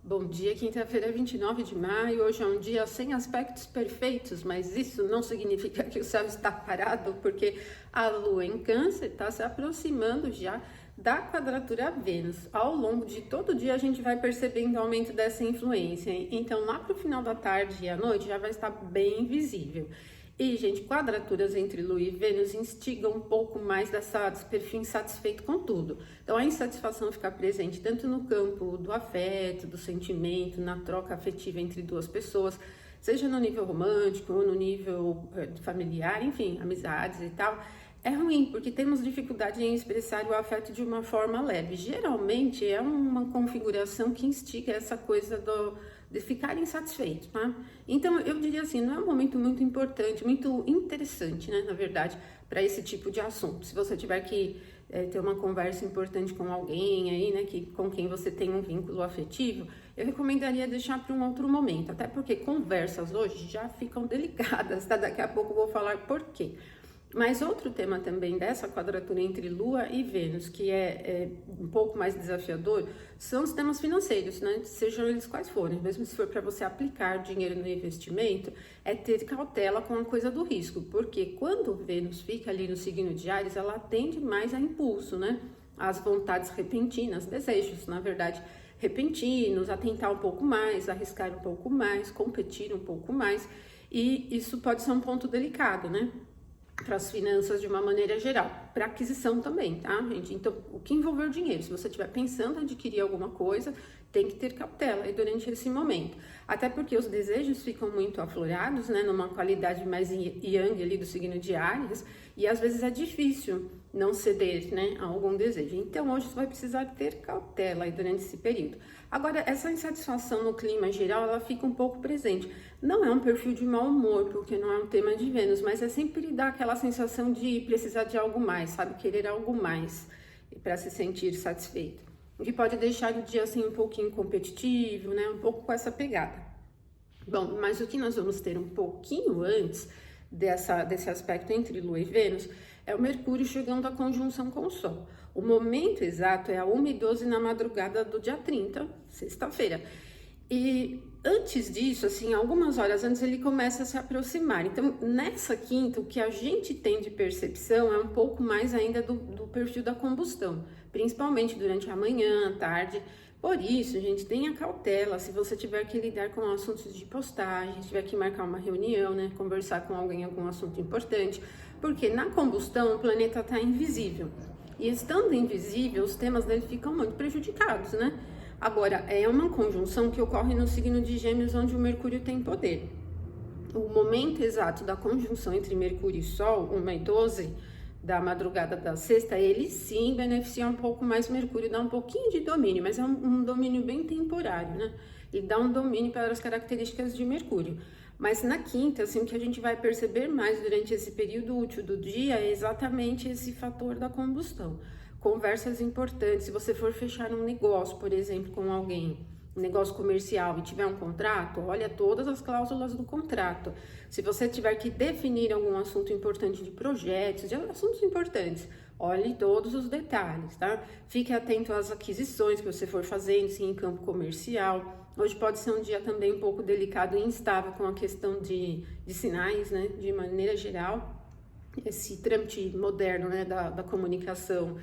Bom dia, quinta-feira, 29 de maio. Hoje é um dia sem aspectos perfeitos, mas isso não significa que o céu está parado, porque a Lua em Câncer está se aproximando já da quadratura Vênus. Ao longo de todo o dia a gente vai percebendo o aumento dessa influência. Então, lá para o final da tarde e à noite já vai estar bem visível. E, gente, quadraturas entre Lua e Vênus instigam um pouco mais desse perfil insatisfeito com tudo. Então, a insatisfação fica presente tanto no campo do afeto, do sentimento, na troca afetiva entre duas pessoas, seja no nível romântico ou no nível familiar, enfim, amizades e tal. É ruim, porque temos dificuldade em expressar o afeto de uma forma leve. Geralmente, é uma configuração que instiga essa coisa de ficar insatisfeito, tá? Então, eu diria assim, não é um momento muito importante, muito interessante, né, na verdade, para esse tipo de assunto. Se você tiver que ter uma conversa importante com alguém aí, né, com quem você tem um vínculo afetivo, eu recomendaria deixar para um outro momento, até porque conversas hoje já ficam delicadas, tá? Daqui a pouco eu vou falar por quê. Mas outro tema também dessa quadratura entre Lua e Vênus, que é um pouco mais desafiador, são os temas financeiros, né? Sejam eles quais forem, mesmo se for para você aplicar dinheiro no investimento, é ter cautela com a coisa do risco, porque quando Vênus fica ali no signo de Áries, ela tende mais a impulso, né? As vontades repentinas, desejos, na verdade, repentinos, a tentar um pouco mais, arriscar um pouco mais, competir um pouco mais, e isso pode ser um ponto delicado, né? Para as finanças de uma maneira geral, para aquisição também, tá, gente? Então, o que envolver o dinheiro? Se você estiver pensando em adquirir alguma coisa, tem que ter cautela aí durante esse momento. Até porque os desejos ficam muito aflorados, né, numa qualidade mais yang ali do signo de Áries, e às vezes é difícil não ceder, né, a algum desejo. Então, hoje você vai precisar ter cautela aí durante esse período. Agora, essa insatisfação no clima geral, ela fica um pouco presente. Não é um perfil de mau humor, porque não é um tema de Vênus, mas é sempre dar aquela sensação de precisar de algo mais, sabe? Querer algo mais para se sentir satisfeito. O que pode deixar o dia assim um pouquinho competitivo, né? Um pouco com essa pegada. Bom, mas o que nós vamos ter um pouquinho antes desse aspecto entre Lua e Vênus é o Mercúrio chegando à conjunção com o Sol. O momento exato é a 1h12 na madrugada do dia 30, sexta-feira. E antes disso, assim, algumas horas antes, ele começa a se aproximar. Então, nessa quinta, o que a gente tem de percepção é um pouco mais ainda do perfil da combustão, principalmente durante a manhã, tarde. Por isso, gente, tenha cautela se você tiver que lidar com assuntos de postagem, tiver que marcar uma reunião, né, conversar com alguém em algum assunto importante, porque na combustão o planeta está invisível. E estando invisível, os temas dele ficam muito prejudicados, né? Agora, é uma conjunção que ocorre no signo de Gêmeos, onde o Mercúrio tem poder. O momento exato da conjunção entre Mercúrio e Sol, 1h12 da madrugada da sexta, ele sim beneficia um pouco mais Mercúrio, dá um pouquinho de domínio, mas é um domínio bem temporário, né? Ele dá um domínio para as características de Mercúrio. Mas na quinta, assim, o que a gente vai perceber mais durante esse período útil do dia é exatamente esse fator da combustão. Conversas importantes, se você for fechar um negócio, por exemplo, com alguém, um negócio comercial e tiver um contrato, olha todas as cláusulas do contrato. Se você tiver que definir algum assunto importante de projetos, de assuntos importantes, olhe todos os detalhes, tá? Fique atento às aquisições que você for fazendo, se em campo comercial. Hoje pode ser um dia também um pouco delicado e instável com a questão de sinais, né? De maneira geral, esse trâmite moderno, né, da comunicação,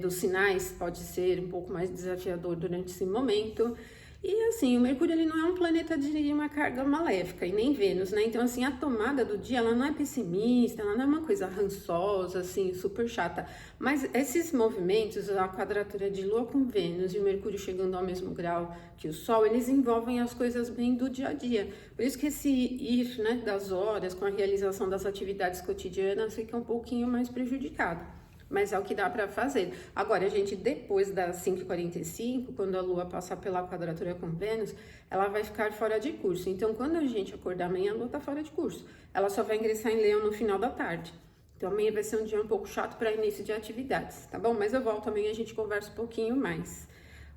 dos sinais pode ser um pouco mais desafiador durante esse momento. E assim, o Mercúrio ele não é um planeta de uma carga maléfica, e nem Vênus, né? Então assim, a tomada do dia, ela não é pessimista, ela não é uma coisa rançosa, assim, super chata. Mas esses movimentos, a quadratura de Lua com Vênus e o Mercúrio chegando ao mesmo grau que o Sol, eles envolvem as coisas bem do dia a dia. Por isso que esse ir, né, das horas com a realização das atividades cotidianas fica um pouquinho mais prejudicado. Mas é o que dá para fazer. Agora, gente, depois das 5h45, quando a Lua passar pela quadratura com Vênus, ela vai ficar fora de curso. Então, quando a gente acordar amanhã, a Lua tá fora de curso. Ela só vai ingressar em Leão no final da tarde. Então, amanhã vai ser um dia um pouco chato para início de atividades, tá bom? Mas eu volto amanhã, a gente conversa um pouquinho mais.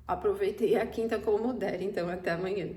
Aproveitei a quinta como der, então até amanhã.